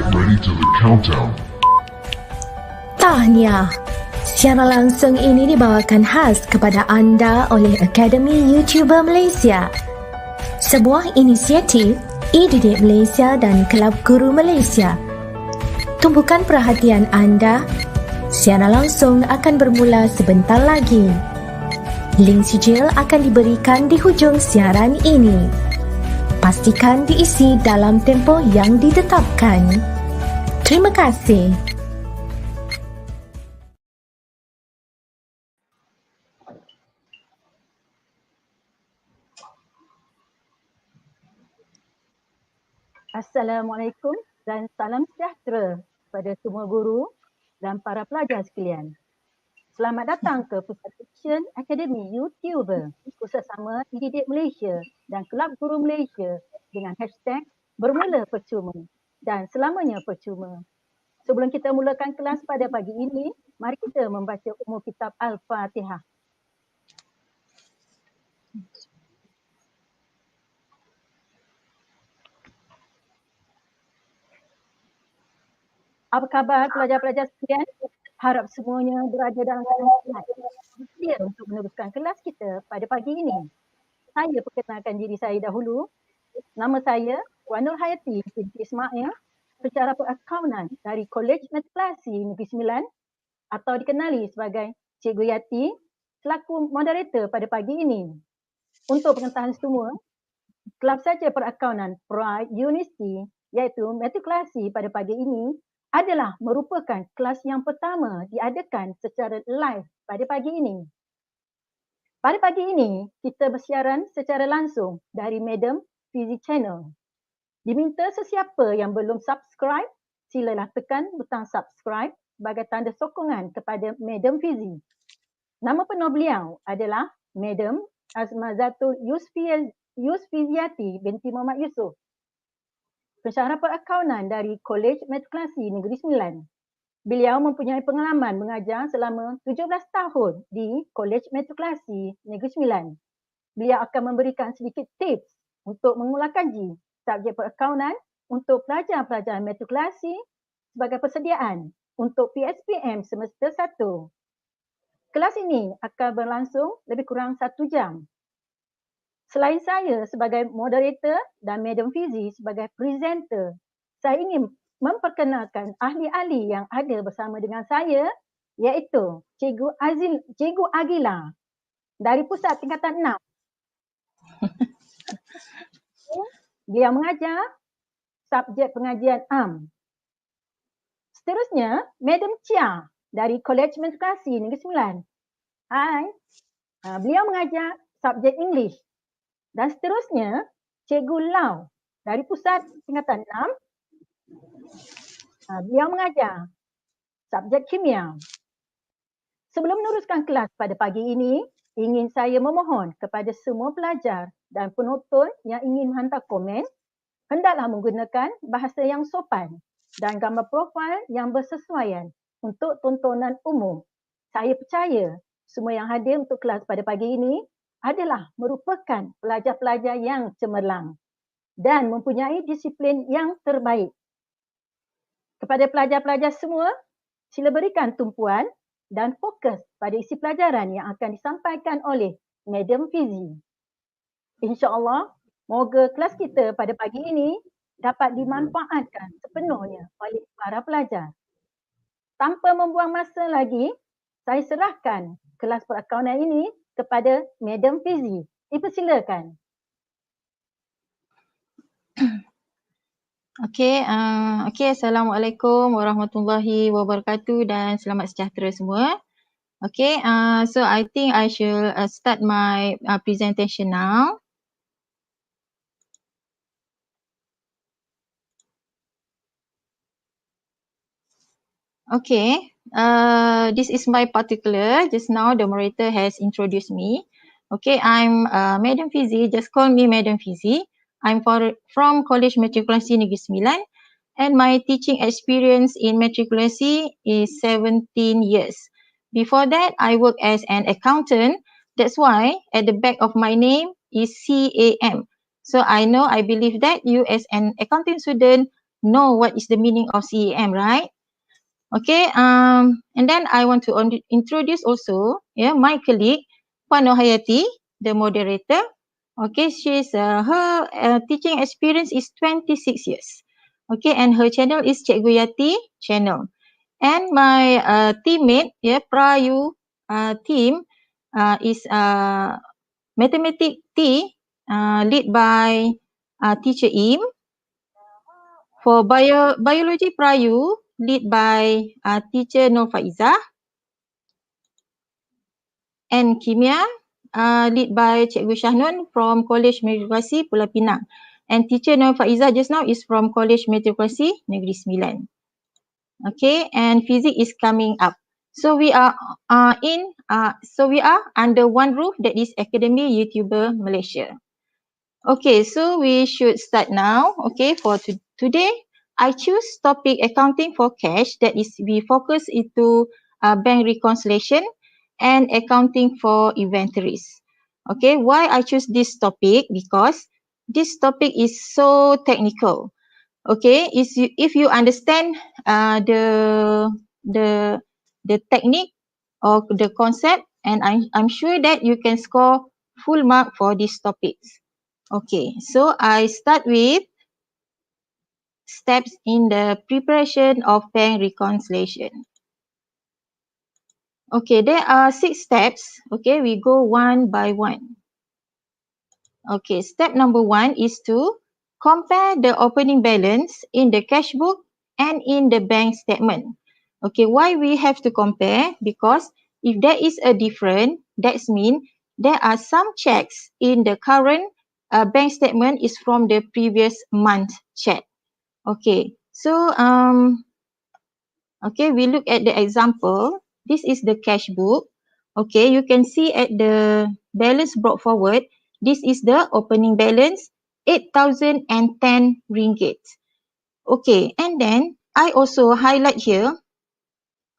get ready to the countdown. Tahniah. Siaran langsung ini dibawakan khas kepada anda oleh Akademi YouTuber Malaysia. Sebuah inisiatif e-didik Malaysia dan Kelab Guru Malaysia. Tumpukan perhatian anda. Siaran langsung akan bermula sebentar lagi. Link sijil akan diberikan di hujung siaran ini. Pastikan diisi dalam tempoh yang ditetapkan. Terima kasih. Assalamualaikum dan salam sejahtera kepada semua guru dan para pelajar sekalian. Selamat datang ke Pusat Tuisyen AYU bersama e-didik Malaysia dan Kelab Guru Malaysia dengan hashtag bermula percuma dan selamanya percuma. Sebelum kita mulakan kelas pada pagi ini, mari kita membaca umum kitab Al-Fatihah. Apa khabar pelajar-pelajar sekalian? Harap semuanya berada dalam keadaan sihat. Bersedia untuk meneruskan kelas kita pada pagi ini. Saya perkenalkan diri saya dahulu. Nama saya Puan Nur Hayati binti Ismail, pensyarah Perakaunan dari Kolej Matrikulasi Negeri Sembilan atau dikenali sebagai Cikgu Yati selaku moderator pada pagi ini. Untuk pengetahuan semua, kelab saja Perakaunan Pride University iaitu Matrikulasi pada pagi ini adalah merupakan kelas yang pertama diadakan secara live pada pagi ini. Pada pagi ini, kita bersiaran secara langsung dari Madam Fizi Channel. Diminta sesiapa yang belum subscribe, silalah tekan butang subscribe sebagai tanda sokongan kepada Madam Fizi. Nama penuh beliau adalah Madam Azmazatul Yusfiziati binti Muhammad Yusof, pensyarah Perakaunan dari Kolej Matrikulasi Negeri Sembilan. Beliau mempunyai pengalaman mengajar selama 17 tahun di Kolej Matrikulasi Negeri Sembilan. Beliau akan memberikan sedikit tips untuk mengulangkaji subjek Perakaunan untuk pelajar-pelajar matrikulasi sebagai persediaan untuk PSPM semester 1. Kelas ini akan berlangsung lebih kurang 1 jam. Selain saya sebagai moderator dan Madam Fizi sebagai presenter, saya ingin memperkenalkan ahli-ahli yang ada bersama dengan saya iaitu Cikgu Agila dari Pusat Tingkatan 6. Dia mengajar subjek pengajian am. Seterusnya, Madam Chia dari Kolej Matrikulasi Negeri Sembilan. Hai. Beliau mengajar subjek English. Dan seterusnya, Cikgu Lau dari Pusat Tingkatan 6. Beliau mengajar subjek kimia. Sebelum meneruskan kelas pada pagi ini, ingin saya memohon kepada semua pelajar dan penonton yang ingin menghantar komen, hendaklah menggunakan bahasa yang sopan dan gambar profil yang bersesuaian untuk tontonan umum. Saya percaya semua yang hadir untuk kelas pada pagi ini adalah merupakan pelajar-pelajar yang cemerlang dan mempunyai disiplin yang terbaik. Kepada pelajar-pelajar semua, sila berikan tumpuan dan fokus pada isi pelajaran yang akan disampaikan oleh Madam Fizi. InsyaAllah, moga kelas kita pada pagi ini dapat dimanfaatkan sepenuhnya oleh para pelajar. Tanpa membuang masa lagi, saya serahkan kelas Perakaunan ini kepada Madam Fizi. Dipersilakan. Okey, Assalamualaikum warahmatullahi wabarakatuh dan selamat sejahtera semua. Okay, so I think I should start my presentation now. Okay, this is my particular. Just now the moderator has introduced me. Okay, I'm Madam Fizi. Just call me Madam Fizi. I'm from Kolej Matrikulasi Negeri Sembilan, and my teaching experience in matrikulasi is 17 years. Before that, I worked as an accountant. That's why at the back of my name is CAM. So I believe that you as an accounting student know what is the meaning of CEM, right? Okay, and then I want to introduce also, my colleague, Puan Hayati, the moderator. Okay, her teaching experience is 26 years. Okay, and her channel is Cikgu Yati channel. And my teammate, Prayu team is Mathematics T, lead by teacher Im. For biology Prayu, lead by teacher Nur Faizah. And kimia, lead by Cikgu Shahnun from College Matrikulasi Pulau Pinang. And teacher Nur Faizah just now is from College Matrikulasi Negeri Sembilan. Okay, and physics is coming up. So we are under one roof, that is Academy YouTuber Malaysia. Okay, so we should start now. Okay, for today, I choose topic accounting for cash. That is, we focus into bank reconciliation and accounting for inventories. Okay, why I choose this topic? Because this topic is so technical. Okay, if you understand the technique or the concept, and I'm sure that you can score full mark for these topics. Okay, so I start with steps in the preparation of bank reconciliation. Okay, there are 6 steps. Okay, we go one by one. Okay, step number 1 is to compare the opening balance in the cash book and in the bank statement. Okay, why we have to compare? Because if there is a difference, that means there are some checks in the current bank statement is from the previous month check. Okay, so we look at the example. This is the cash book. Okay, you can see at the balance brought forward, this is the opening balance, 8,010 ringgit. Okay, and then I also highlight here.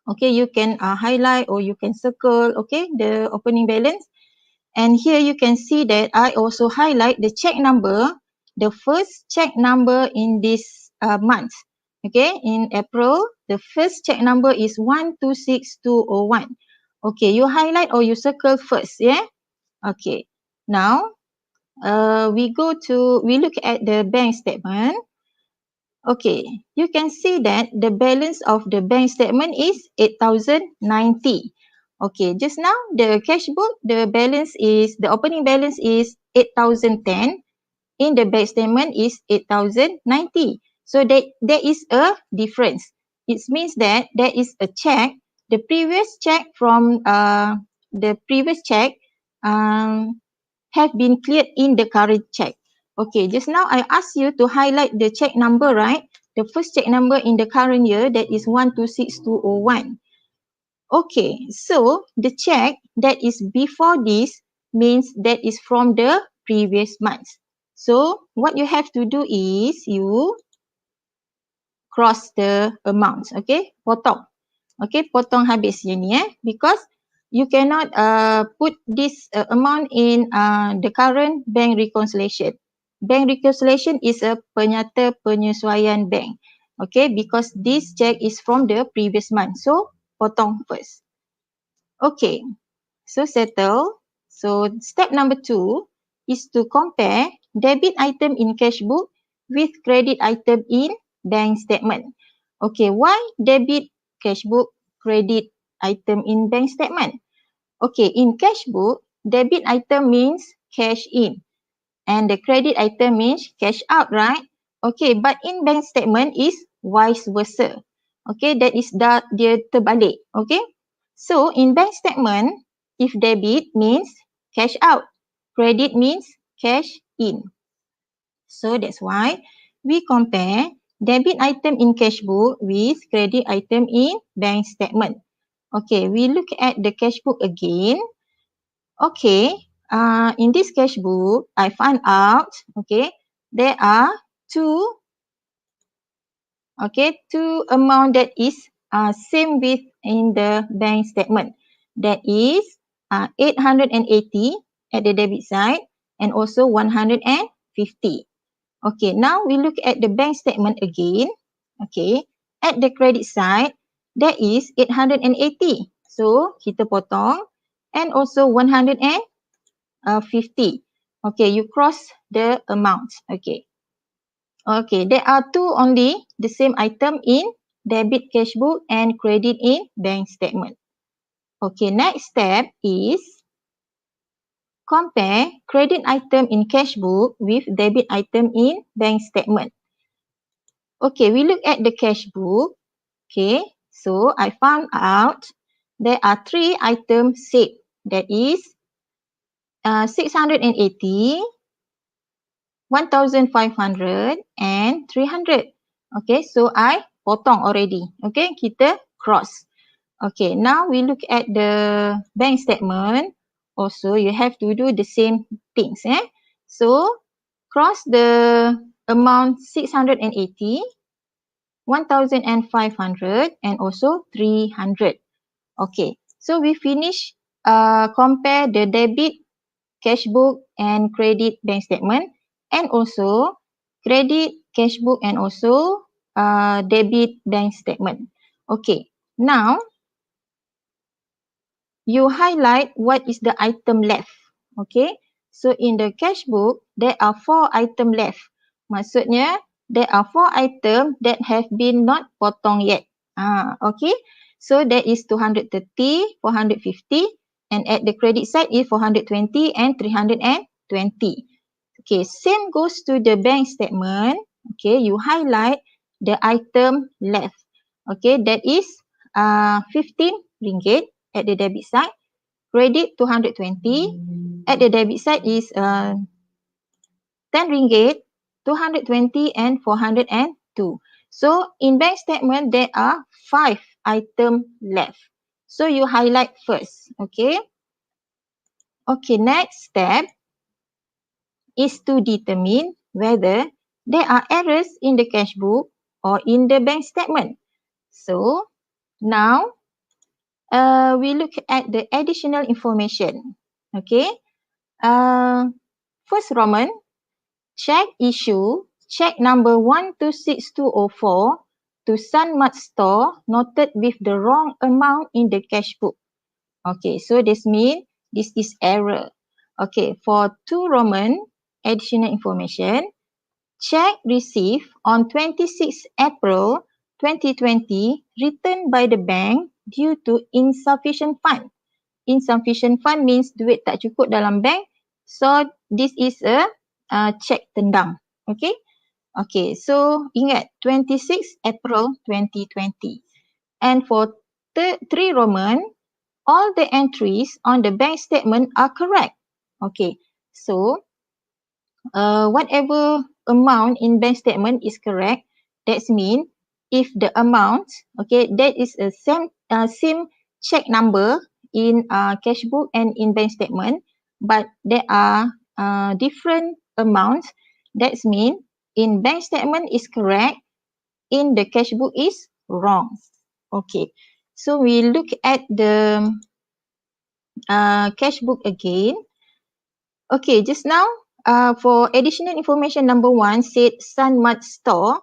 Okay, you can highlight or you can circle, okay, the opening balance. And here you can see that I also highlight the check number, the first check number in this month. Okay, in April, the first check number is 126201. Okay, you highlight or you circle first, yeah? Okay, now we look at the bank statement. Okay, you can see that the balance of the bank statement is 8,090. Okay, just now the cash book, the opening balance is 8,010. In the bank statement is 8,090. So there is a difference. It means that there is a check. The previous check from have been cleared in the current check. Okay, just now I asked you to highlight the check number, right? The first check number in the current year, that is 126201. Okay, so the check that is before this means that is from the previous month. So what you have to do is you cross the amount, okay? Potong. Okay, potong habis je ni because you cannot put this amount in the current bank reconciliation. Bank reconciliation is a penyata penyesuaian bank. Okay, because this check is from the previous month. So potong first. Okay, so settle. So step number 2 is to compare debit item in cash book with credit item in bank statement. Okay, why debit cash book, credit item in bank statement? Okay, in cash book, debit item means cash in and the credit item means cash out, right? Okay, but in bank statement is vice versa. Okay, that is dia terbalik. Okay, so in bank statement, if debit means cash out, credit means cash in. So that's why we compare debit item in cash book with credit item in bank statement. Okay, we look at the cash book again. Okay, in this cash book, I found out, okay, there are two amount that is same with in the bank statement. That is 880 at the debit side and also 150. Okay, now we look at the bank statement again. Okay, at the credit side, there is 880. So, kita potong. And also 150. Okay, you cross the amount. Okay. Okay, there are two only the same item in debit cash book and credit in bank statement. Okay, next step is compare credit item in cash book with debit item in bank statement. Okay, we look at the cash book. Okay, so I found out there are three items saved. That is 680, 1,500 and 300. Okay, so I potong already. Okay, kita cross. Okay, now we look at the bank statement. Also, you have to do the same things. So, cross the amount 680, 1,500 and also 300. Okay, so we finish compare the debit cash book and credit bank statement and also credit cash book and also debit bank statement. Okay, now you highlight what is the item left. Okay, so in the cash book, there are 4 item left. Maksudnya, there are 4 item that have been not potong yet. Okay, so there is 230, 450 and at the credit side is 420 and 320. Okay, same goes to the bank statement. Okay, you highlight the item left. Okay, that is 15 ringgit at the debit side, credit 220, at the debit side is 10 ringgit, 220 and 402. So in bank statement, there are 5 items left. So you highlight first, okay? Okay, next step is to determine whether there are errors in the cash book or in the bank statement. So now we look at the additional information. Okay. First Roman, check issue, check number 126204 to Sun Mart Store noted with the wrong amount in the cash book. Okay, so this means this is error. Okay, for 2 Roman, additional information, check received on 26 April 2020 returned by the bank due to insufficient fund. Insufficient fund means duit tak cukup dalam bank. So this is a check tendang. Okay. Okay. So ingat 26 April 2020. And for 3 Roman, all the entries on the bank statement are correct. Okay. So whatever amount in bank statement is correct, that means if the amount, okay, that is a same check number in cash book and in bank statement, but there are different amounts. That means in bank statement is correct, in the cash book is wrong. Okay, so we look at the cash book again. Okay, just now for additional information number 1 said Sun Mart Store,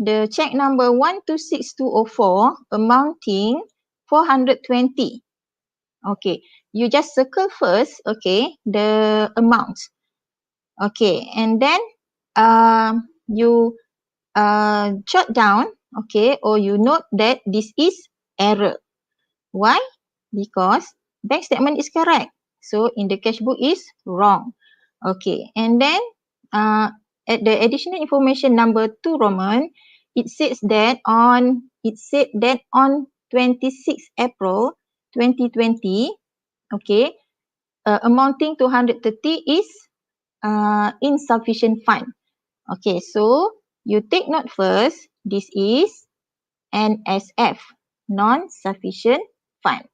the check number 126204 amounting 420. Okay, you just circle first, okay, the amount. Okay, and then you jot down, okay, or you note that this is error. Why? Because bank statement is correct. So in the cash book is wrong. Okay, and then at the additional information number 2 Roman, it said that on 26 April 2020, okay, amounting to 130 is insufficient fund. Okay, so you take note first, this is NSF, non-sufficient fund.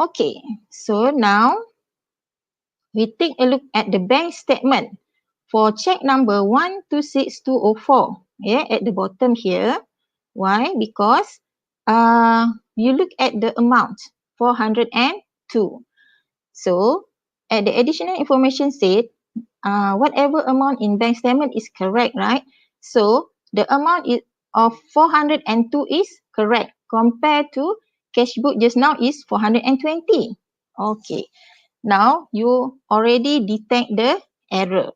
Okay, so now we take a look at the bank statement for check number 126204. Yeah, at the bottom here. Why? Because you look at the amount 402. So at the additional information said whatever amount in bank statement is correct, right? So the amount is of 402 is correct compared to cash book just now is 420. Okay. Now you already detect the error.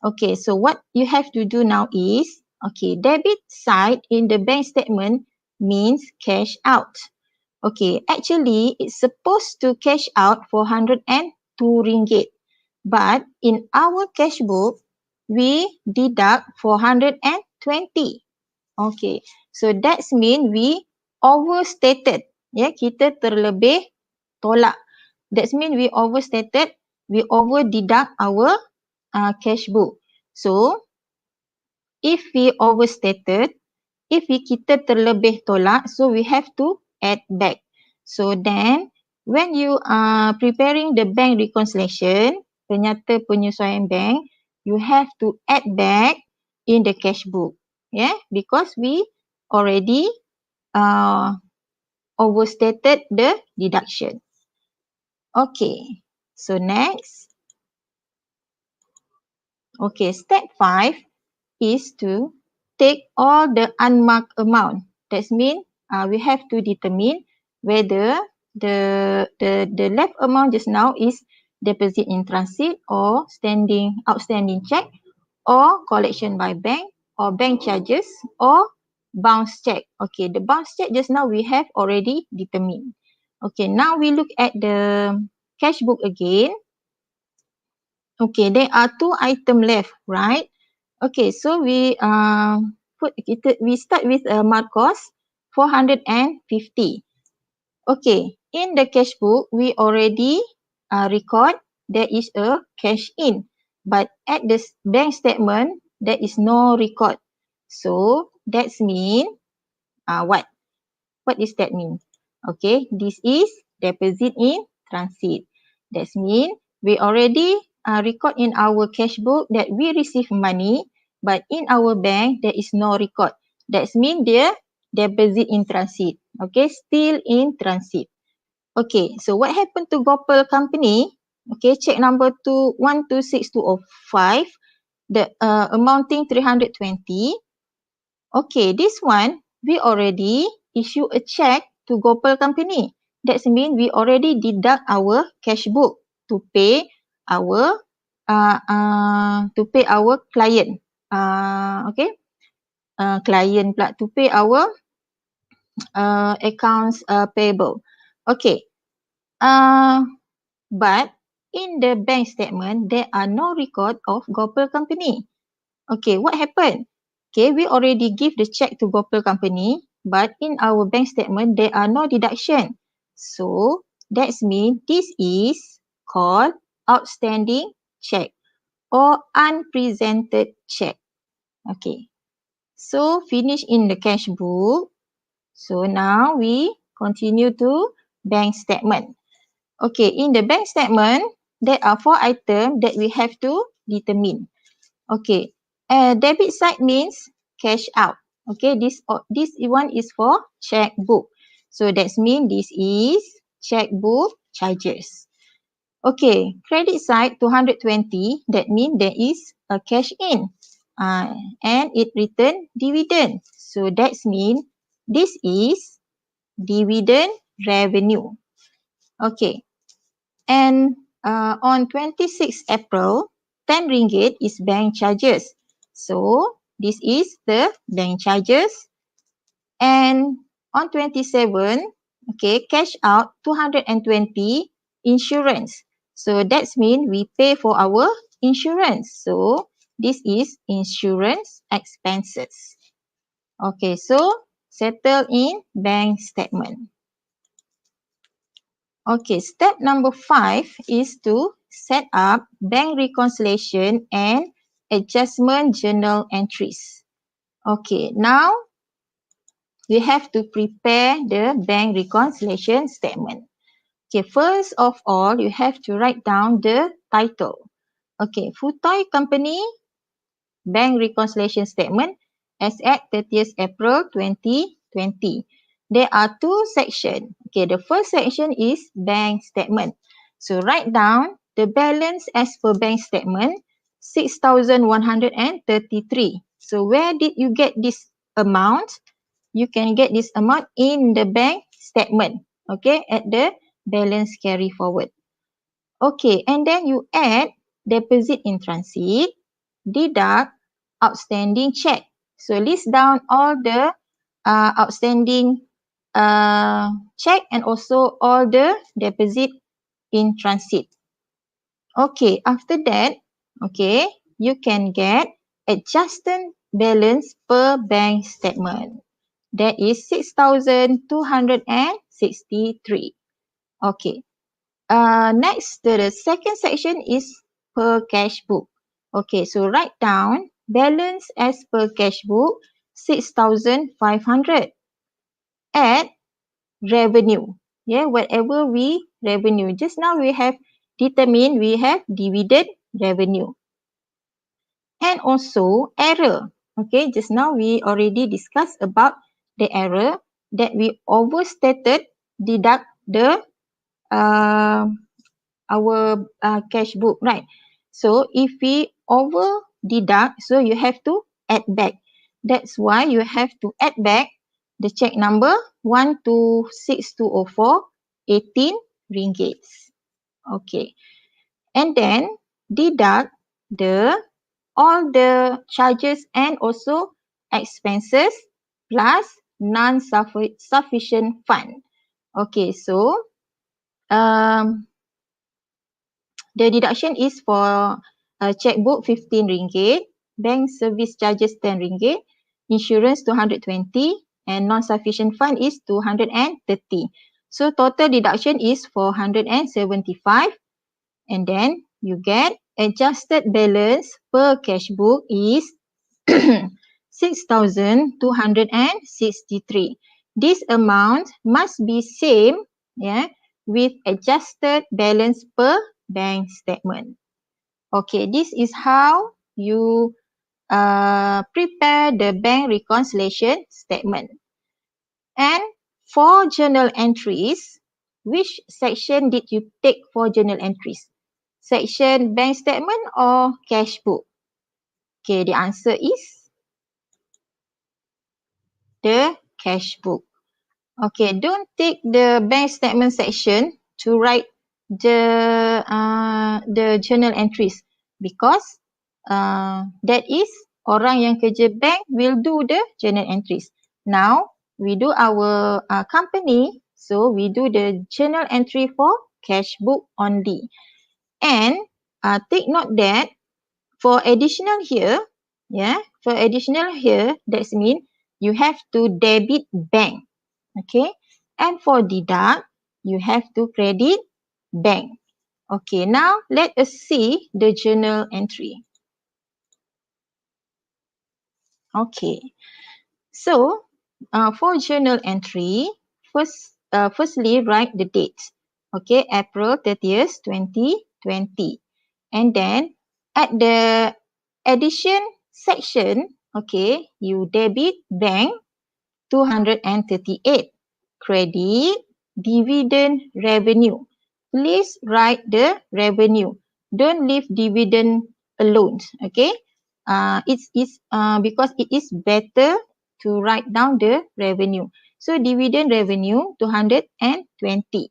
Okay, so what you have to do now is, okay, debit side in the bank statement means cash out. Okay, actually it's supposed to cash out 402 ringgit. But in our cash book, we deduct 420. Okay, so that's mean we overstated. Ya, kita terlebih tolak. That's mean we overstated, we over deduct our cash book. So, if we overstated, if kita terlebih tolak, so we have to add back. So then, when you are preparing the bank reconciliation, penyata penyesuaian bank, you have to add back in the cash book. Yeah, because we already overstated the deduction. Okay, so next. Okay, step 5 is to take all the unmarked amount. That means we have to determine whether the left amount just now is deposit in transit or outstanding check or collection by bank or bank charges or bounce check. Okay, the bounce check just now we have already determined. Okay, now we look at the cash book again. Okay, there are 2 items left, right? Okay, so we start with mark cost 450. Okay, in the cash book we already record there is a cash in, but at the bank statement there is no record. So that's mean what? What is that mean? Okay, this is deposit in transit. That means we already record in our cash book that we receive money, but in our bank there is no record. That means dia deposit in transit. Okay, still in transit. Okay, so what happened to Gopal company? Okay, check number 126205, the amounting 320. Okay, this one we already issue a check to Gopal company. That means we already deduct our cash book to pay our client. Okay, client pula to pay our accounts payable. Okay, but in the bank statement there are no record of Gopal company. Okay, what happened? Okay, we already give the check to Gopal company, but in our bank statement, there are no deduction. So, that means this is called outstanding check or unpresented check. Okay, so finish in the cash book. So, now we continue to bank statement. Okay, in the bank statement, there are 4 items that we have to determine. Okay, debit side means cash out. Okay, this one is for checkbook. So that means this is checkbook charges. Okay, credit side 220. That means there is a cash in, and it return dividend. So that means this is dividend revenue. Okay, and on 26 April, 10 ringgit is bank charges. So this is the bank charges. And on 27, okay, cash out 220 insurance. So that means we pay for our insurance. So this is insurance expenses. Okay, so settle in bank statement. Okay, step number 5 is to set up bank reconciliation and adjustment journal entries. Okay, now we have to prepare the bank reconciliation statement. Okay, first of all, you have to write down the title. Okay, Futoy Company Bank Reconciliation Statement as at 30th April 2020. There are 2 sections. Okay, the first section is bank statement. So write down the balance as per bank statement 6,133. So where did you get this amount? You can get this amount in the bank statement, okay, at the balance carry forward. Okay, and then you add deposit in transit, deduct outstanding check. So list down all the outstanding check and also all the deposit in transit. Okay, after that, okay, you can get adjusted balance per bank statement. That is 6,263. Okay. Next, the second section is per cash book. Okay, so write down balance as per cash book 6,500. Add revenue. Yeah, whatever we revenue. Just now we have determined we have dividend revenue. And also error. Okay, just now we already discussed about the error that we overstated deduct the our cash book, right? So if we over deduct, so you have to add back. That's why you have to add back the check number 126204 18 ringgits. Okay. And then deduct all the charges and also expenses plus non-sufficient fund. Okay, so the deduction is for checkbook 15 ringgit, bank service charges 10 ringgit, insurance 220, and non-sufficient fund is 230. So total deduction is 475, and then you get adjusted balance per cash book is 6,263. This amount must be same, yeah, with adjusted balance per bank statement. Okay, this is how you prepare the bank reconciliation statement. And for journal entries, which section did you take for journal entries? Section bank statement or cash book? Okay, the answer is the cash book. Okay, don't take the bank statement section to write the journal entries because that is orang yang kerja bank will do the journal entries. Now we do our company, so we do the journal entry for cash book only. And take note that for additional here, that means you have to debit bank. Okay, and for deduct, you have to credit bank. Okay, now let us see the journal entry. Okay, so for journal entry, firstly write the date. Okay, April 30th, 2020. And then at the addition section, okay, you debit bank 238. Credit dividend revenue. Please write the revenue. Don't leave dividend alone. Okay. It's because it is better to write down the revenue. So dividend revenue 220.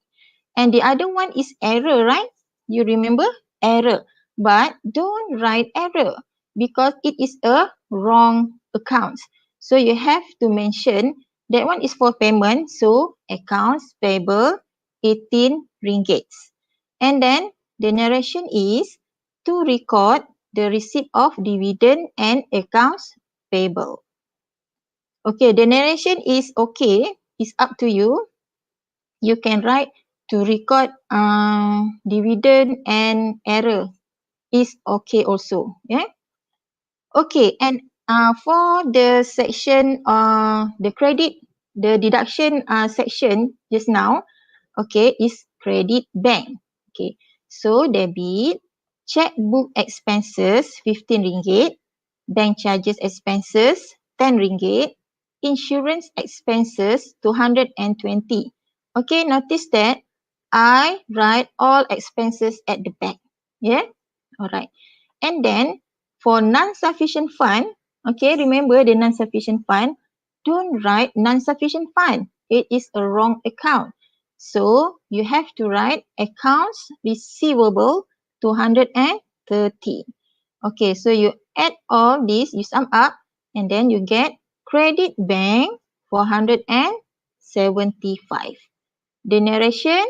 And the other one is error, right? You remember error. But don't write error because it is a wrong account. So you have to mention that one is for payment. So accounts payable 18 ringgits. And then the narration is to record the receipt of dividend and accounts payable. Okay, the narration is okay. It's up to you. You can write to record dividend and error is okay also. Yeah. Okay, and for the section the credit, the deduction section just now, okay, is credit bank. Okay, so debit checkbook expenses 15 ringgit, bank charges expenses 10 ringgit, insurance expenses 220. Okay, notice that I write all expenses at the back. Yeah, alright. And then for non-sufficient fund, okay, remember the non-sufficient fund, don't write non-sufficient fund. It is a wrong account. So you have to write accounts receivable 230. Okay, so you add all this, you sum up, and then you get credit bank 475. The narration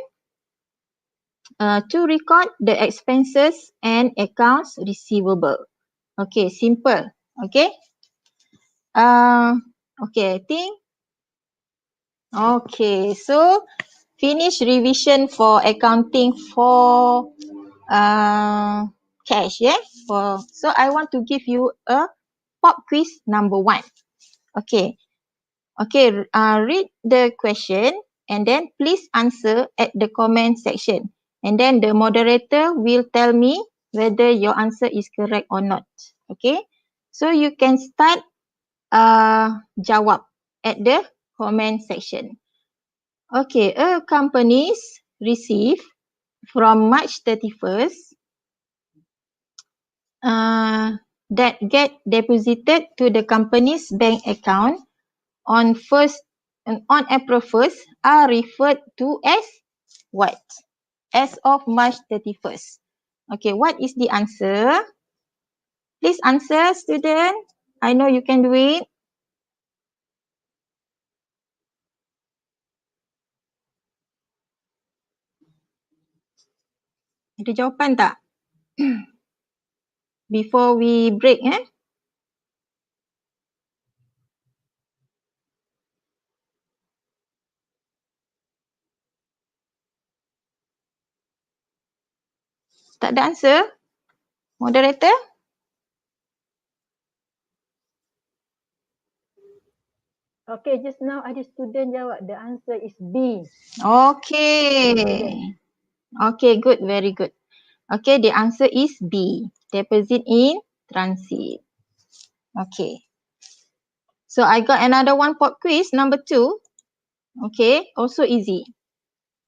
to record the expenses and accounts receivable. Okay, simple. Okay. Okay, I think. Okay, so finish revision for accounting for cash. Yeah. So I want to give you a pop quiz number 1. Okay. Okay, read the question and then please answer at the comment section. And then the moderator will tell me whether your answer is correct or not. Okay, so you can start jawab at the comment section. Okay, a companies receive from March 31st that get deposited to the company's bank account on April 1st are referred to as what? As of March 31st. Okay, what is the answer? Please answer, student. I know you can do it. Ada jawapan tak? Before we break, Tak ada answer? Moderator? Okay, just now ada student jawab. The answer is B. Okay. Okay, good. Very good. Okay, the answer is B. Deposit in transit. Okay. So I got another one pop quiz, number 2. Okay, also easy.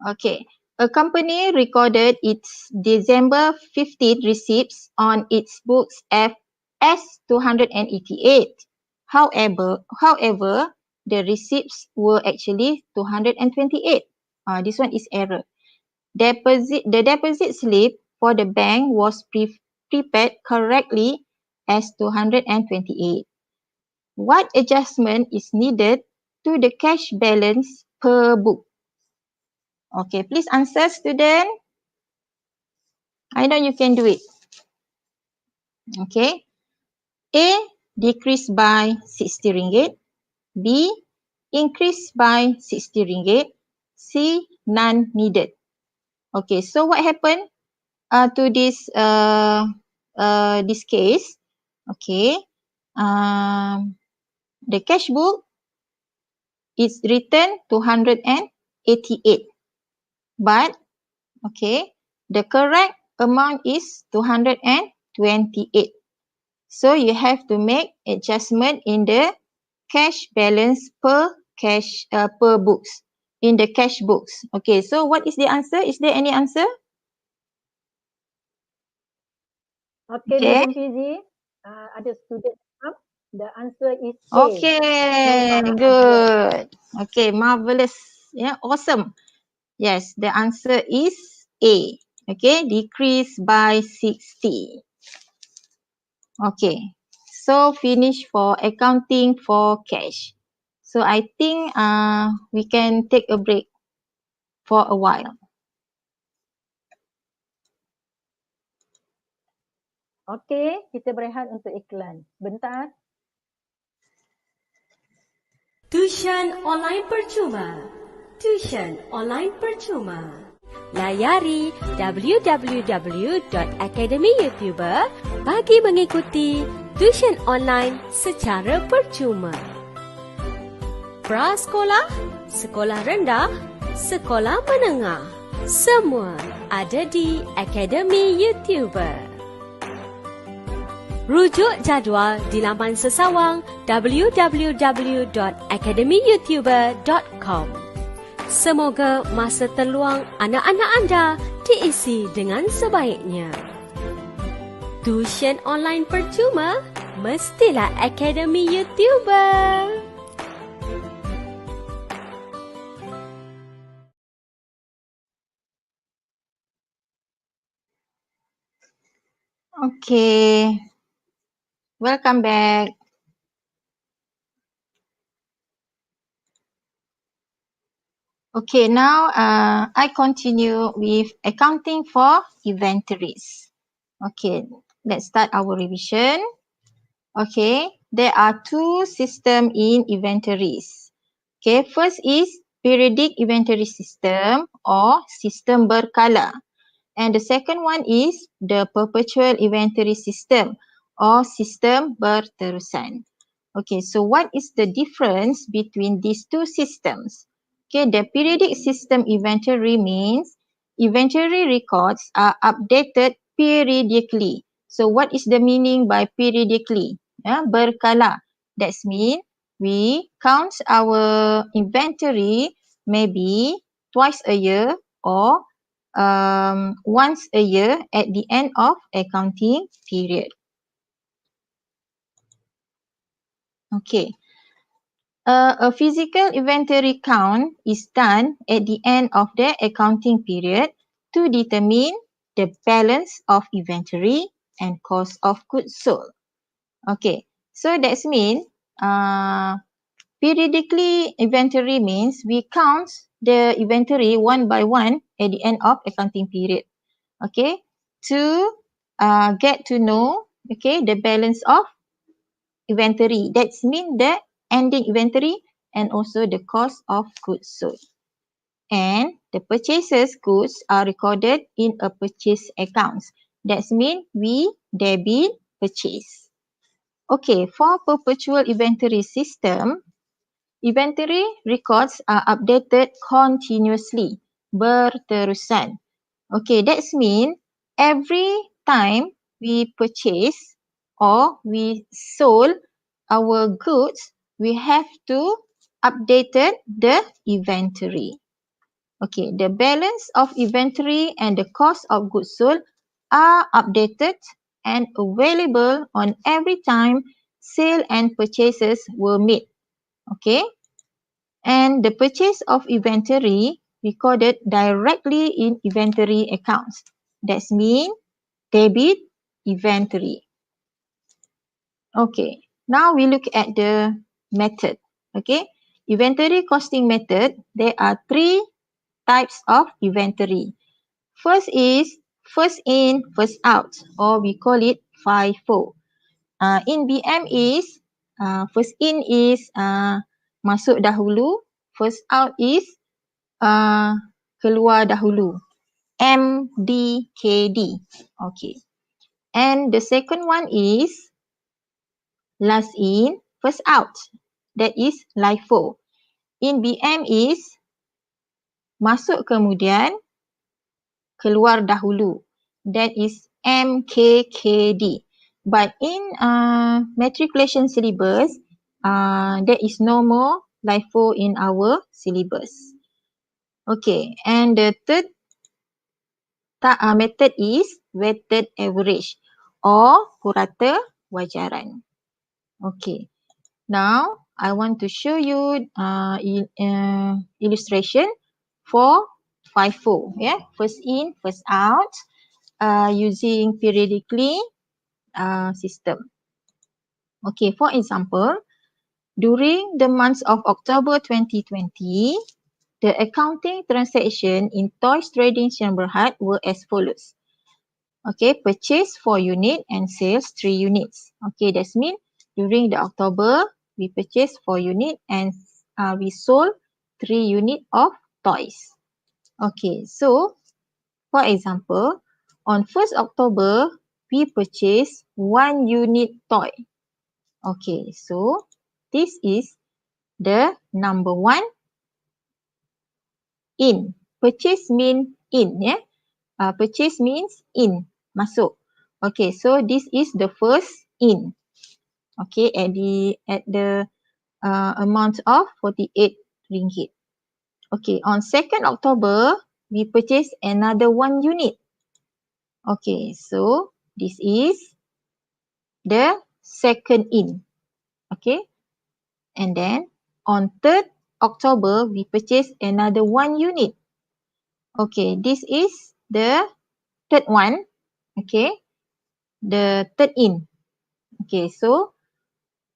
Okay. A company recorded its December 15th receipts on its books as 288. However, the receipts were actually 228. This one is error. The deposit slip for the bank was prepared correctly as 228. What adjustment is needed to the cash balance per book? Okay, please answer, student. I know you can do it. Okay. A, decrease by 60 ringgit. B, increase by 60 ringgit. C, none needed. Okay, so what happened to this case? Okay, the cash book is written 288, but okay, the correct amount is 228. So you have to make adjustment in the cash balance per books, in the cash books. Okay, so what is the answer? Is there any answer? Okay, Madam Fizi, ada student jawab. The answer is A. Okay, good. Okay, marvelous. Yeah, awesome. Yes, the answer is A. Okay, decrease by 60. Okay, so finish for accounting for cash. So I think we can take a break for a while. Okay, kita berehat untuk iklan. Bentar. Tuisyen online percuma. Tuisyen online percuma. Layari www.academyyoutuber bagi mengikuti tuisyen online secara percuma. Prasekolah, sekolah rendah, sekolah menengah, semua ada di Akademi YouTuber. Rujuk jadual di laman sesawang www.academyyoutuber.com. Semoga masa terluang anak-anak anda diisi dengan sebaiknya. Tuisyen online percuma, mestilah Akademi YouTuber. Okay, welcome back. Okay, now I continue with accounting for inventories. Okay, let's start our revision. Okay, there are two systems in inventories. Okay, first is periodic inventory system or sistem berkala. And the second one is the perpetual inventory system or sistem berterusan. Okay, so what is the difference between these two systems? Okay, the periodic system inventory means inventory records are updated periodically. So what is the meaning by periodically? Berkala. That's mean we count our inventory maybe twice a year or once a year at the end of accounting period. Okay. A physical inventory count is done at the end of the accounting period to determine the balance of inventory and cost of goods sold. Okay, so that's mean periodically inventory means we count the inventory one by one at the end of accounting period. Okay, to get to know the balance of inventory. That's mean the ending inventory and also the cost of goods sold. And the purchases goods are recorded in a purchase accounts. That's mean we debit purchase. Okay, for perpetual inventory system, inventory records are updated continuously, berterusan. Okay, that's mean every time we purchase or we sold our goods, we have to update the inventory. Okay, the balance of inventory and the cost of goods sold are updated and available on every time sale and purchases were made. Okay, and the purchase of inventory recorded directly in inventory accounts. That means debit inventory. Okay, now we look at the method. Okay, inventory costing method, there are three types of inventory. First is first in, first out, or we call it FIFO. In BM is first in is masuk dahulu, first out is keluar dahulu. MDKD. Okay. And the second one is last in, first out. That is LIFO. In BM is masuk kemudian, keluar dahulu. That is MKKD. But in matriculation syllabus, there is no more LIFO in our syllabus. Okay, and the third method is weighted average or purata wajaran. Okay, now I want to show you illustration for FIFO. Yeah, first in, first out, using periodically system. Okay, for example, during the month of October 2020, the accounting transaction in Toys Trading Sdn Bhd were as follows. Okay, purchase 4 unit and sales 3 units. Okay, that means during the October, we purchased 4 unit and we sold 3 unit of toys. Okay, so for example, on 1st October, we purchased 1 unit toy. Okay, so this is the number 1 in. Purchase means in, yeah. Purchase means in, masuk. Okay, so this is the first in. Okay, at the amount of 48 ringgit. Okay, on 2nd October, we purchased another 1 unit. Okay, so this is the second in. Okay. And then on 3rd October, we purchase another 1 unit. Okay, this is the third one. Okay, the third in. Okay, so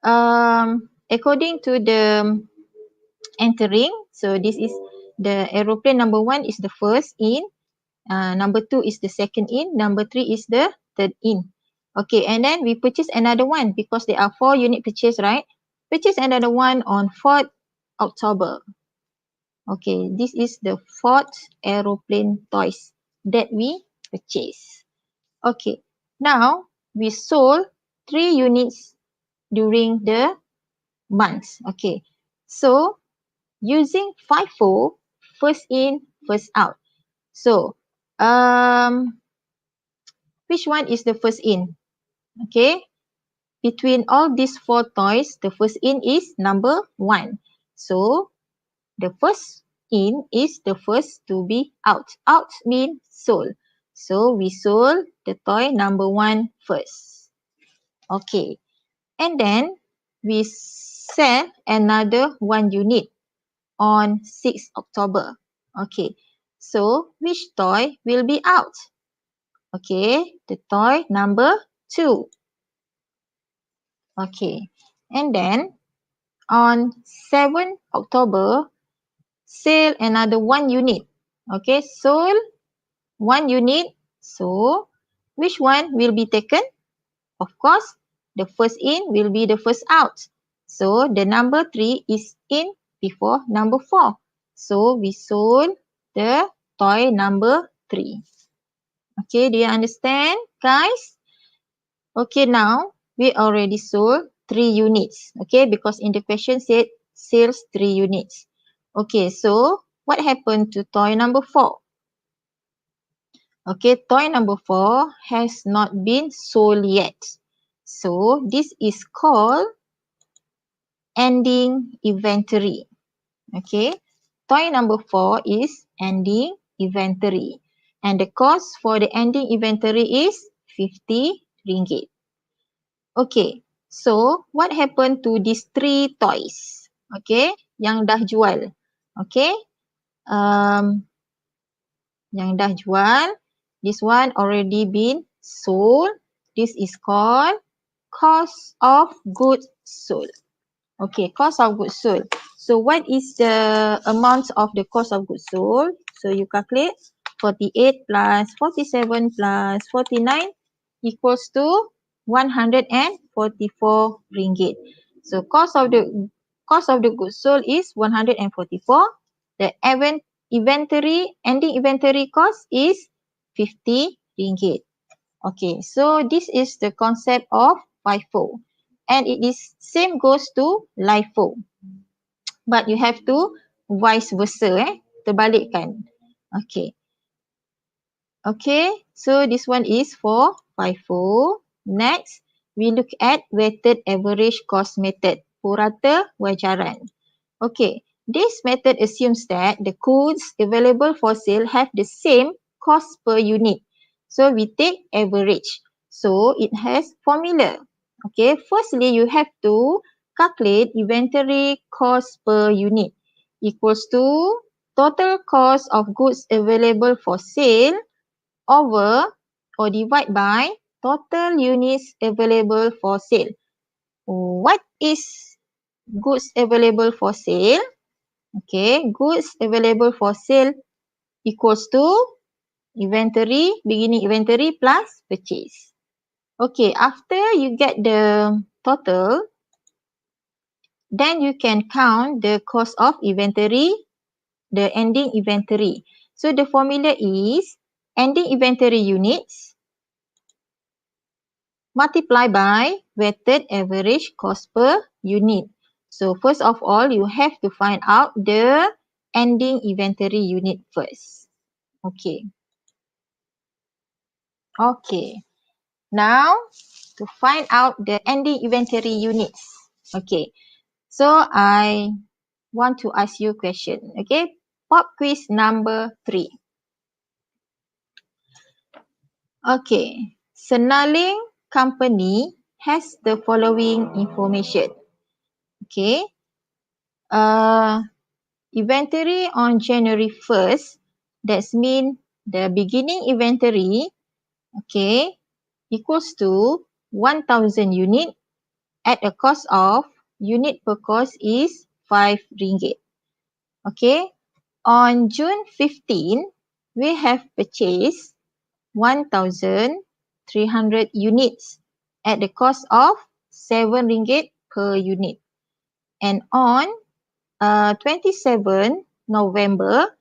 according to the entering, so this is the aeroplane number 1 is the first in, number 2 is the second in, number 3 is the third in. Okay, and then we purchase another one because there are 4 unit purchase, right? Purchase another one on 4th October. Okay, this is the 4th aeroplane toys that we purchase. Okay, now we sold 3 units during the months. Okay, so using FIFO, first in, first out. So, which one is the first in? Okay, between all these 4 toys, the first in is number 1. So, the first in is the first to be out. Out means sold. So we sold the toy number 1 first. Okay. And then we sell another 1 unit on 6th October. Okay. So which toy will be out? Okay. The toy number 2. Okay. And then on 7th October, sell another 1 unit. Okay, sold 1 unit. So, which one will be taken? Of course, the first in will be the first out. So, the number 3 is in before number 4. So, we sold the toy number 3. Okay, do you understand, guys? Okay, now we already sold 3 units. Okay, because in the question said sales 3 units. Okay, so what happened to toy number 4? Okay, toy number 4 has not been sold yet. So this is called ending inventory. Okay, toy number 4 is ending inventory. And the cost for the ending inventory is 50 ringgit. Okay, so what happened to these 3 toys? Okay, yang dah jual. Okay, yang dah jual, this one already been sold. This is called cost of goods sold. Okay, cost of goods sold. So what is the amount of the cost of goods sold? So you calculate 48 plus 47 plus 49 equals to 144 ringgit. So cost of the goods sold is 144. The inventory ending inventory cost is 50 ringgit. Okay, so this is the concept of FIFO, and it is same goes to LIFO, but you have to vice versa, terbalikkan. Okay. Okay, so this one is for FIFO. Next, we look at weighted average cost method, purata wajaran. Okay, this method assumes that the goods available for sale have the same cost per unit. So we take average. So it has formula. Okay, firstly, you have to calculate inventory cost per unit equals to total cost of goods available for sale over or divide by total units available for sale. What is goods available for sale? Okay, goods available for sale equals to inventory, beginning inventory plus purchase. Okay, after you get the total, then you can count the cost of inventory, the ending inventory. So the formula is ending inventory units multiply by weighted average cost per unit. So first of all, you have to find out the ending inventory unit first. Okay. Okay. Now, to find out the ending inventory units. Okay. So I want to ask you a question. Okay. Pop quiz number 3. Okay. Senaling company has the following information. Okay. Inventory on January 1st, that's mean the beginning inventory, okay, equals to 1,000 unit at a cost of, unit per cost is 5 ringgit. Okay. On June 15, we have purchased 1,300 units at the cost of 7 ringgit per unit. And on 27 November,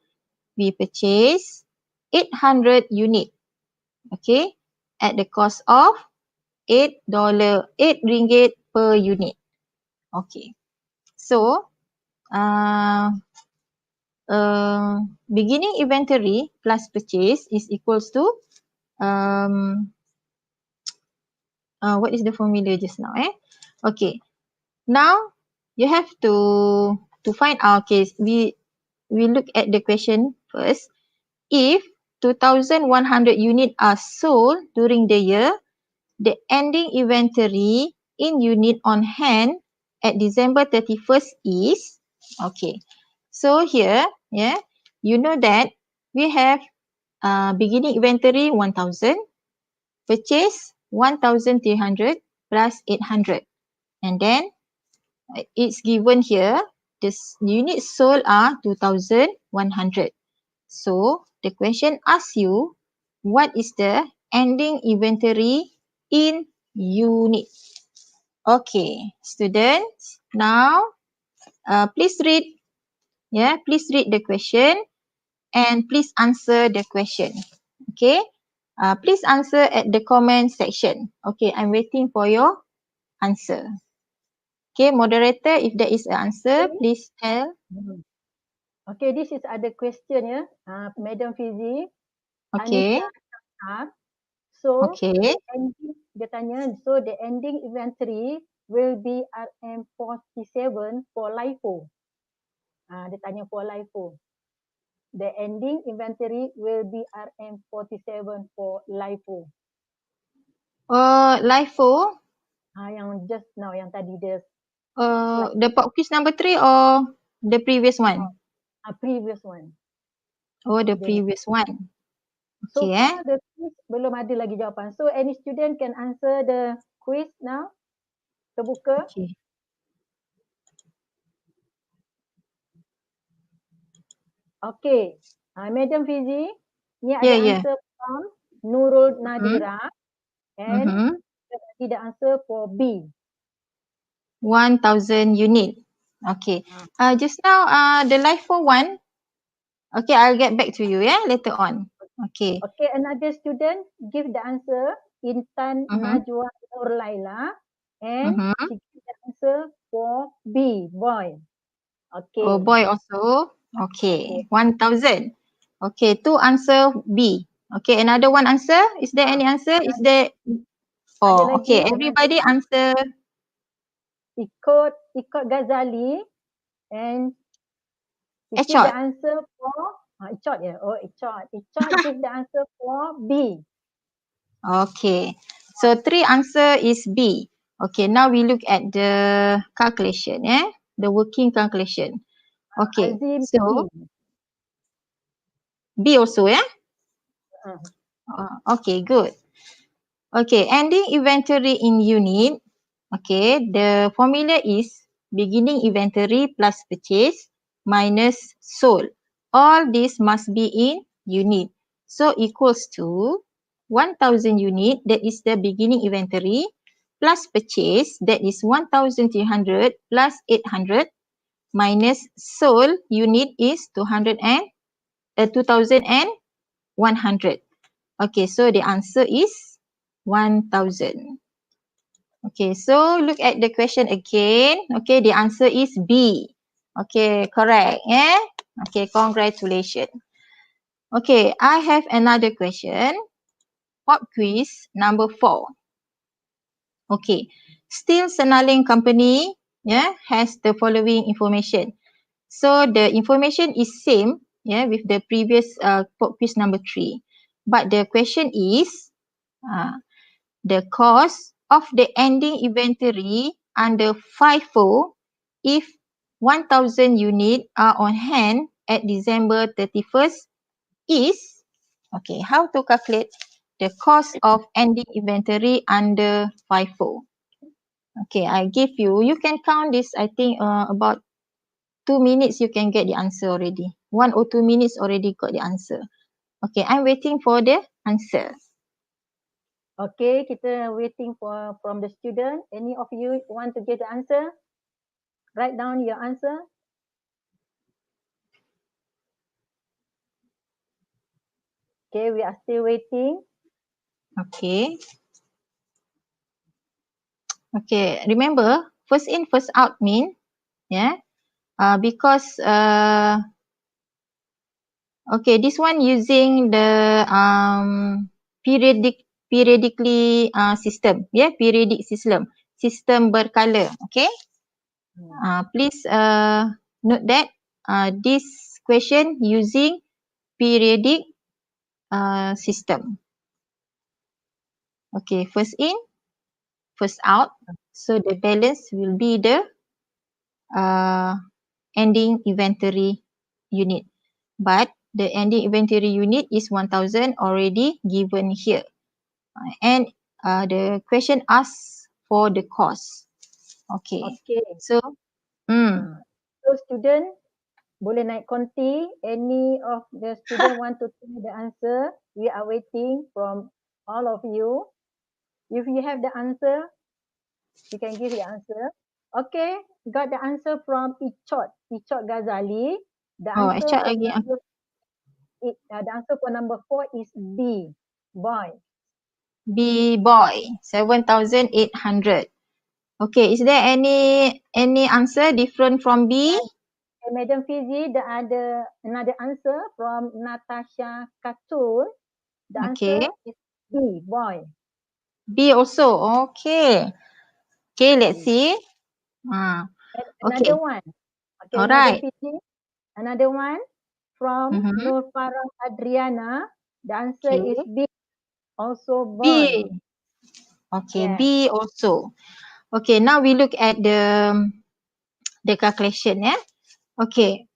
we purchased 800 unit, okay, at the cost of $8 ringgit per unit. Okay. So, beginning inventory plus purchase is equals to what is the formula just now? Okay. Now you have to find out. Okay, we look at the question first. If 2,100 unit are sold during the year, the ending inventory in unit on hand at December 31st is, okay. So here, yeah, you know that we have beginning inventory 1,000, purchase 1,300 plus 800. And then it's given here, the units sold are 2,100. So the question asks you, what is the ending inventory in unit? Okay, students, now please read the question and please answer the question. Okay, please answer at the comment section. Okay, I'm waiting for your answer. Okay, moderator, if there is an answer, please tell. Okay, this is ada question ya, Madam Fizi. Okay. Anissa. So, Okay. the ending, dia tanya, so the ending inventory will be RM47 for LIFO. Dia tanya for LIFO. The ending inventory will be RM47 for LIFO. LIFO. Yang just now, yang tadi dia. The quiz number 3 or the previous one? Previous one. Oh, the previous one. So Okay, far the quiz belum ada lagi jawapan. So any student can answer the quiz now. Terbuka. Okay. Okay. Madam Fizi, ni ada answer from Nurul Nadira and the answer for B. 1,000 unit. Okay. Just now, the LIFO one. Okay, I'll get back to you later on. Okay. Okay, another student give the answer, Intan Najwa Nurlaila, and she give the answer for B, boy. Okay. Oh, boy also. Okay. 1,000. Okay, 2 answer B. Okay, another one answer. Is there any answer? Is there? Oh, okay. Everybody answer. Ikut Ghazali and he give the answer for Ichot ya. Oh, Ichot. Ichot give the answer for B. Okay. So 3 answer is B. Okay, now we look at the calculation, the working calculation. Okay, so B also, okay, good. Okay, ending inventory in unit. Okay, the formula is beginning inventory plus purchase minus sold. All this must be in unit. So equals to 1,000 unit, that is the beginning inventory, plus purchase, that is 1,300 plus 800, minus sold unit is 2,100. Okay, so the answer is 1,000. Okay, so look at the question again. Okay, the answer is B. Okay, correct. Okay, congratulations. Okay, I have another question. Pop quiz number 4. Okay, still Senaling company has the following information. So the information is same with the previous pop quiz number 3. But the question is the cost of the ending inventory under FIFO if 1,000 units are on hand at December 31st is, okay, how to calculate the cost of ending inventory under FIFO. Okay, I give you, you can count this, I think about 2 minutes you can get the answer already. 1 or 2 minutes already got the answer. Okay, I'm waiting for the answer. Okay, kita waiting for from the student. Any of you want to get the answer? Write down your answer. Okay, we are still waiting. Okay. Okay, remember, first in, first out mean, yeah, because, okay, this one using the periodically system, yeah, periodic system berkala, okay. Please note that this question using periodic system. Okay, first in, first out. So the balance will be the ending inventory unit. But the ending inventory unit is 1,000 already given here. And the question asks for the cost. Okay. Okay. So, So student boleh naik konti. Any of the student want to tell the answer? We are waiting from all of you. If you have the answer, you can give the answer. Okay, got the answer from Ichot Ghazali. The answer check for lagi. the answer for number 4 is B, boy. B, boy, 7,800. Okay, is there any answer different from B? And Madam Fizi, another answer from Natasha Katul. The answer is B, boy. B also. Okay. Okay, let's see. Another one. Okay, Alright. Madam Fizi. Another one from Nur Farah Adriana. The answer is B, also boy. B. Okay, yeah. B also. Okay, now we look at the calculation, yeah. Okay,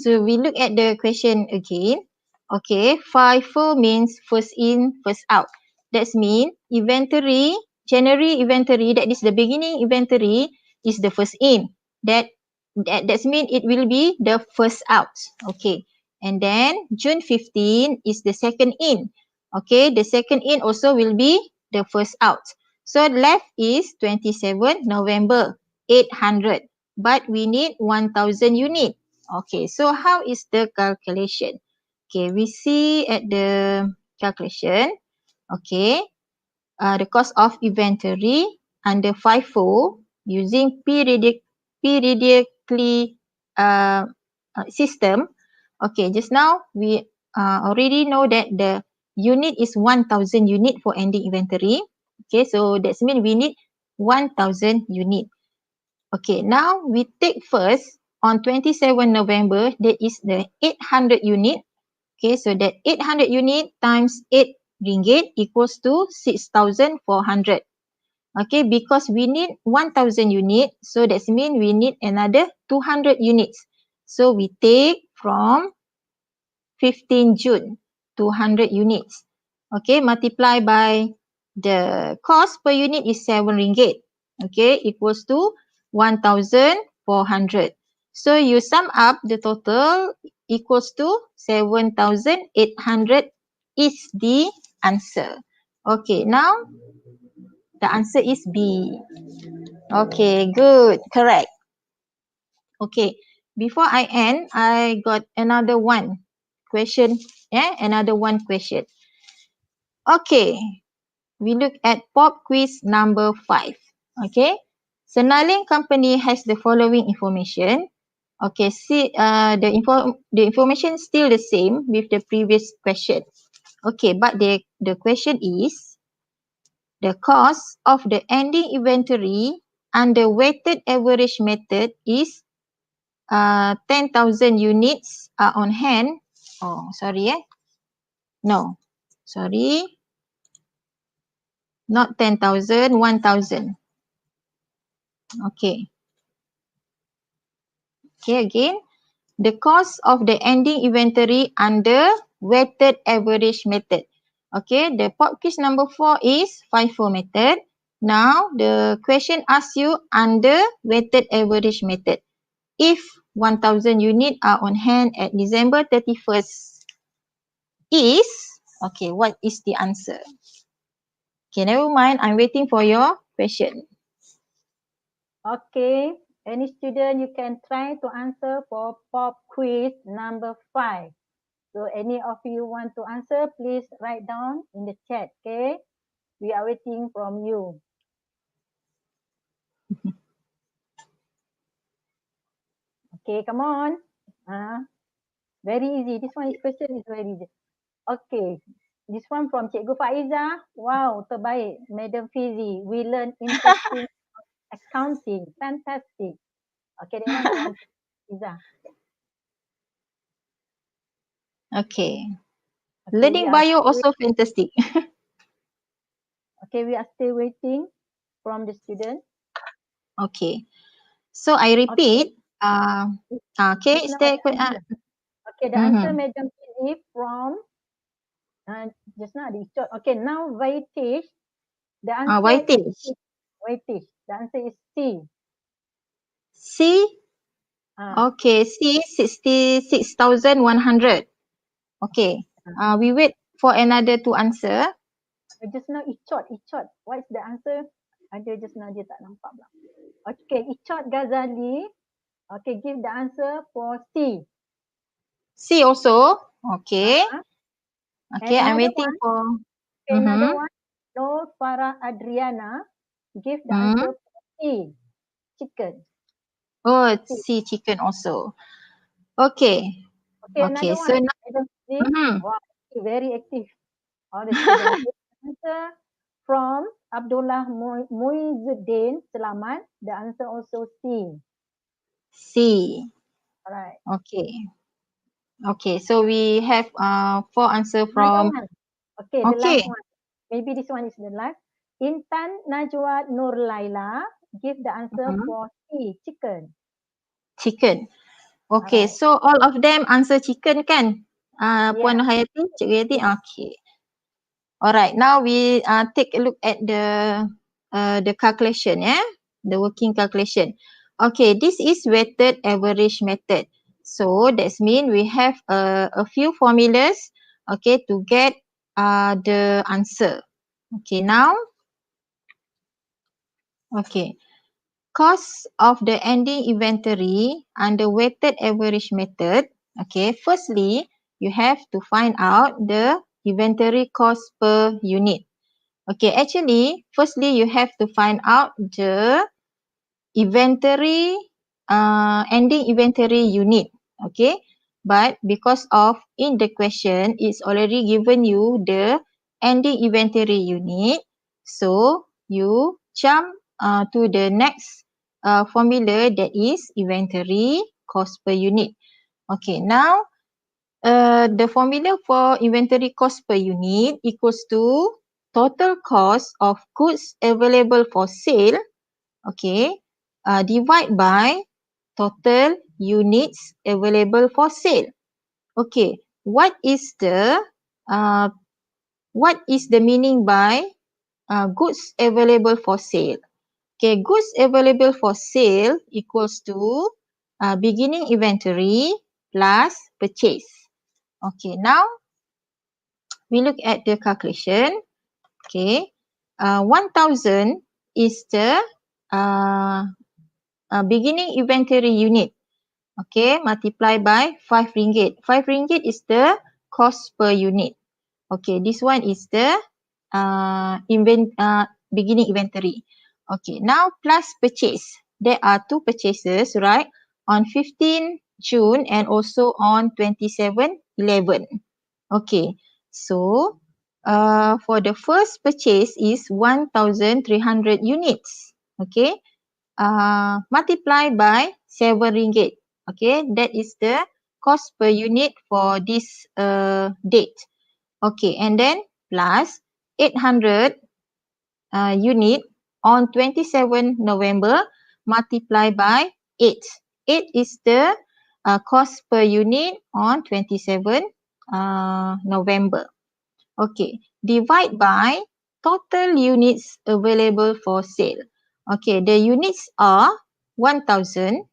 so we look at the question again. Okay, FIFO means first in, first out. That means inventory, January inventory, that is the beginning inventory, is the first in. That means it will be the first out. Okay, and then June 15 is the second in. Okay, the second in also will be the first out. So left is 27 November, 800. But we need 1,000 unit. Okay, so how is the calculation? Okay, we see at the calculation. Okay, the cost of inventory under FIFO using periodically system. Okay, just now we already know that the unit is 1,000 unit for ending inventory. Okay, so that means we need 1,000 unit. Okay, now we take first on 27 November, that is the 800 unit. Okay, so that 800 unit times 8 ringgit equals to 6,400. Okay, because we need 1,000 unit, so that means we need another 200 units. So we take from 15 June, 200 units. Okay, multiply by the cost per unit is 7 ringgit. Okay, equals to 1,400. So you sum up the total equals to 7,800 is the answer. Okay, now the answer is B. Okay, good, correct. Okay, before I end, I got another one question. Another one question. Okay, we look at pop quiz number 5. Okay, Senaling company has the following information. Okay, see the information is still the same with the previous question. Okay, but the question is the cost of the ending inventory under weighted average method is 10,000 units are on hand. Oh, sorry. No, sorry. Not 10,000, 1,000. Okay. Okay, again. The cost of the ending inventory under weighted average method. Okay, the pop quiz number 4 is FIFO method. Now, the question asks you under weighted average method. If 1,000 units are on hand at December 31st is, okay, what is the answer? Okay, never mind. I'm waiting for your question. Okay, any student you can try to answer for pop quiz number 5. So any of you want to answer, please write down in the chat, okay? We are waiting from you. Okay, come on. Very easy. This one is question is very easy. Okay, this one from Cikgu Faiza. Wow, terbaik. Madam Fizi, we learn interesting accounting. Fantastic. Okay, that one from Faiza. Okay. Okay, Learning bio also fantastic. Okay, we are still waiting from the student. Okay. So I repeat. Okay, Just now stay. the answer. Okay, the answer Madam Fizi from just now the short. Okay, now weightage. The answer Weightage. is weightage. The answer is C. C. Okay, C 66,100. Okay. We wait for another to answer. Just now Ichot. What is the answer? Ada just now dia tak nampak pula. Okay, Ichot Ghazali. Okay, give the answer for C. C also. Okay. Okay, And I'm waiting one, for. Okay, another one. No, Farah Adriana. Give the answer for C. Chicken. Oh, C chicken also. Okay. Okay, another so one. now. Wow, very active. All the students. Answer from Abdullah Muizzuddin Selamat. The answer also C. C. Alright. Okay, so we have 4 answer from. Okay, the last one. Maybe this one is the last. Intan Najwa Nur Laila. Give the answer for C. Chicken. Chicken. Okay, so all of them answer chicken kan? Puan Hayati, Cikgu Hayati. Okay. Alright, now we take a look at the calculation, the working calculation. Okay, this is weighted average method. So that's mean we have a few formulas, okay, to get the answer. Okay, now, okay, cost of the ending inventory under weighted average method. Okay, firstly, you have to find out the inventory cost per unit. Okay, actually, firstly, you have to find out the inventory, ending inventory unit. Okay, but because of in the question, it's already given you the ending inventory unit. So, you jump to the next formula that is inventory cost per unit. Okay, now, the formula for inventory cost per unit equals to total cost of goods available for sale, okay, divide by total units available for sale. Okay, what is the meaning by goods available for sale? Okay, goods available for sale equals to beginning inventory plus purchase. Okay, now we look at the calculation. Okay, 1,000 is the beginning inventory unit. Okay, multiply by 5 ringgit. 5 ringgit is the cost per unit. Okay, this one is the beginning inventory. Okay, now plus purchase. There are 2 purchases, right? On 15 June and also on 27/11. Okay, so for the first purchase is 1,300 units. Okay, multiply by 7 ringgit. Okay, that is the cost per unit for this date. Okay, and then plus 800 unit on 27 November multiply by 8. 8 is the cost per unit on 27 November. Okay, divide by total units available for sale. Okay, the units are 1000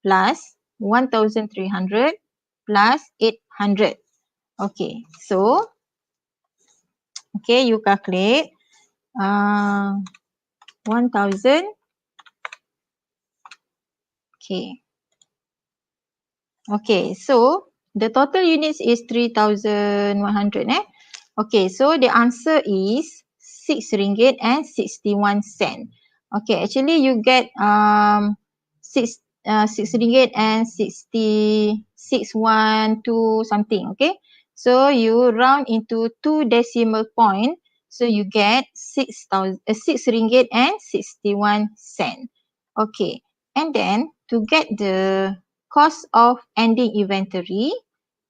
plus 1300 plus 800. Okay, so okay, you calculate 1000. Okay. Okay, so the total units is 3100 Okay, so the answer is RM6.61. Okay, actually you get RM6.612 something, okay? So you round into 2 decimal point, so you get RM6.61. Okay, and then to get the cost of ending inventory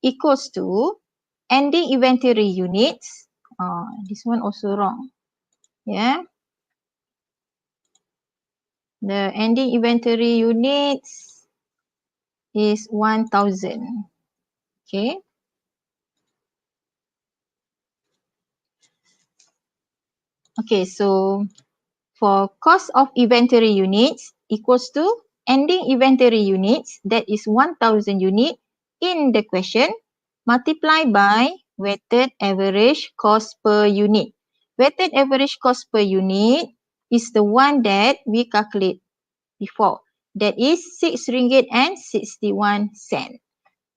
equals to ending inventory units. This one also wrong. Yeah. The ending inventory units is 1000. Okay. Okay, so for cost of inventory units equals to ending inventory units, that is 1000 unit in the question, multiply by weighted average cost per unit. Weighted average cost per unit is the one that we calculate before. That is RM6.61.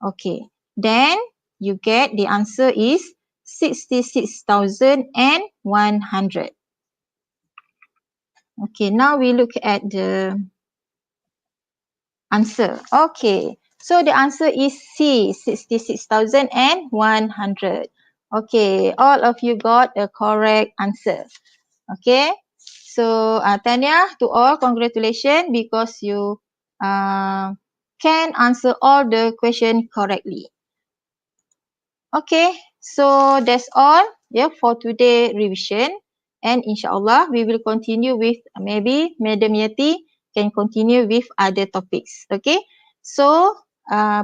Okay, then you get the answer is 66,100. Okay, now we look at the answer. Okay, so the answer is C, 66,100. Okay, all of you got a correct answer. Okay, so Tanya, to all, congratulations because you can answer all the question correctly. Okay, so that's all for today revision, and inshallah we will continue with maybe Madam Yati can continue with other topics. Okay, so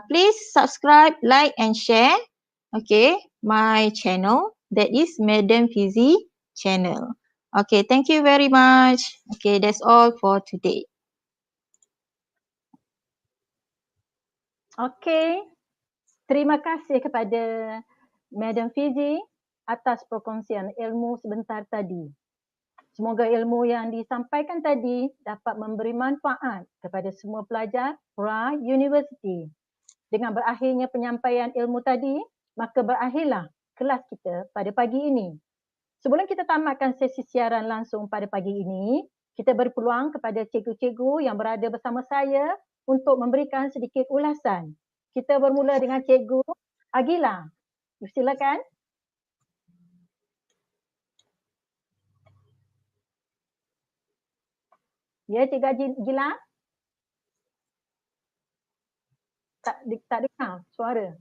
please subscribe, like and share my channel, that is Madam Fizi channel. Okay, thank you very much. Okay, that's all for today. Okey. Terima kasih kepada Madam Fizi atas perkongsian ilmu sebentar tadi. Semoga ilmu yang disampaikan tadi dapat memberi manfaat kepada semua pelajar pra-universiti. Dengan berakhirnya penyampaian ilmu tadi, maka berakhirlah kelas kita pada pagi ini. Sebelum kita tamatkan sesi siaran langsung pada pagi ini, kita berpeluang kepada cikgu-cikgu yang berada bersama saya untuk memberikan sedikit ulasan. Kita bermula dengan Cikgu Agila. Silakan. Ya, Cikgu Agila. Tak dengar suara.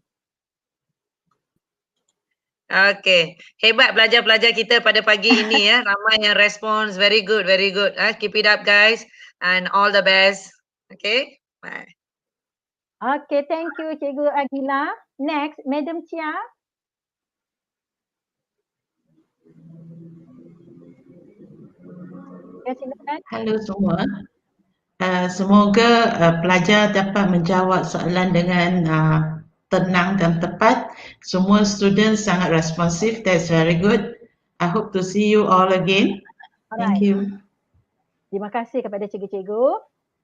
Okay, hebat pelajar-pelajar kita pada pagi ini ya. Ramai yang respons, very good, very good. Keep it up guys and all the best. Okay, bye. Okay, thank you Cikgu Agila. Next, Madam Chia. Ya, silakan. Halo semua. Semoga pelajar dapat menjawab soalan dengan tenang dan tepat. Semua student sangat responsif. That's very good. I hope to see you all again. Thank you. Terima kasih kepada cikgu-cikgu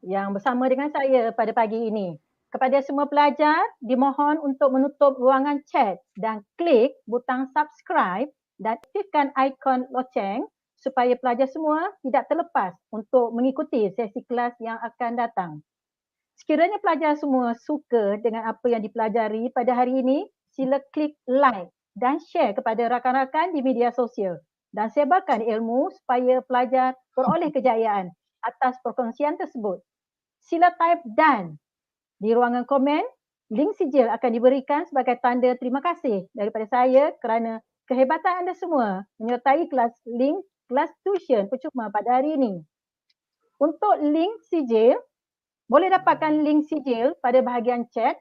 yang bersama dengan saya pada pagi ini. Kepada semua pelajar, dimohon untuk menutup ruangan chat dan klik butang subscribe dan aktifkan ikon loceng supaya pelajar semua tidak terlepas untuk mengikuti sesi kelas yang akan datang. Sekiranya pelajar semua suka dengan apa yang dipelajari pada hari ini, sila klik like dan share kepada rakan-rakan di media sosial dan sebarkan ilmu supaya pelajar beroleh kejayaan atas perkongsian tersebut. Sila type dan di ruangan komen, link sijil akan diberikan sebagai tanda terima kasih daripada saya kerana kehebatan anda semua menyertai kelas link kelas tuition percuma pada hari ini. Untuk link sijil, boleh dapatkan link sijil pada bahagian chat.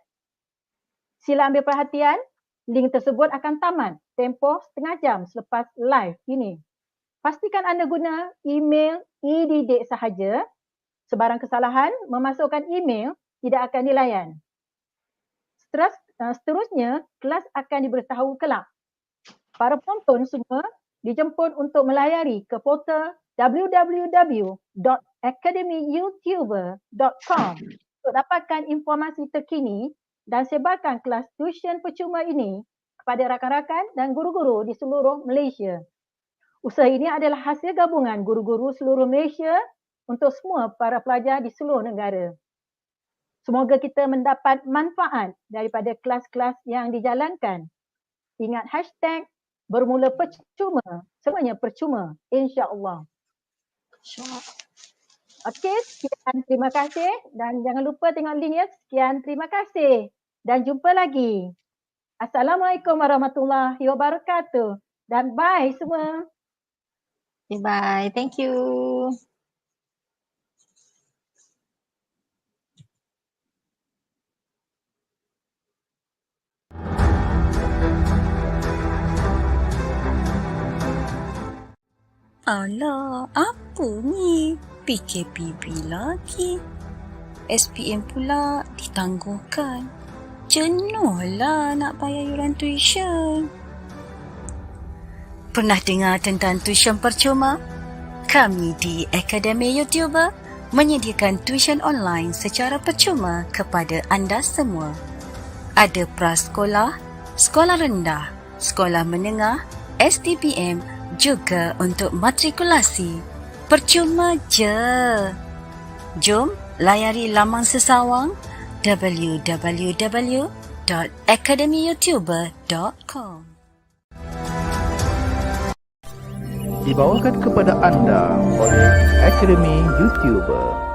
Sila ambil perhatian, link tersebut akan tamat tempoh setengah jam selepas live ini. Pastikan anda guna email e-didik sahaja. Sebarang kesalahan memasukkan email tidak akan dilayan. Seterusnya, kelas akan diberitahu kelak. Para penonton semua dijemput untuk melayari ke portal www.academyyoutuber.com untuk dapatkan informasi terkini dan sebarkan kelas tuition percuma ini kepada rakan-rakan dan guru-guru di seluruh Malaysia. Usaha ini adalah hasil gabungan guru-guru seluruh Malaysia untuk semua para pelajar di seluruh negara. Semoga kita mendapat manfaat daripada kelas-kelas yang dijalankan. Ingat hashtag bermula percuma, semuanya percuma, insya-Allah. Okey, sekian, terima kasih dan jangan lupa tengok link ya. Sekian, terima kasih dan jumpa lagi. Assalamualaikum warahmatullahi wabarakatuh dan bye semua. Okay, bye. Thank you. Alah, apa ni? PKPB lagi. SPM pula ditangguhkan. Jenuhlah nak bayar yuran tuition. Pernah dengar tentang tuition percuma? Kami di Akademi YouTuber menyediakan tuition online secara percuma kepada anda semua. Ada prasekolah, sekolah rendah, sekolah menengah, SDPM, juga untuk matrikulasi. Percuma je. Jom layari laman sesawang www.academyyoutuber.com. Dibawakan kepada anda oleh Akademi YouTuber.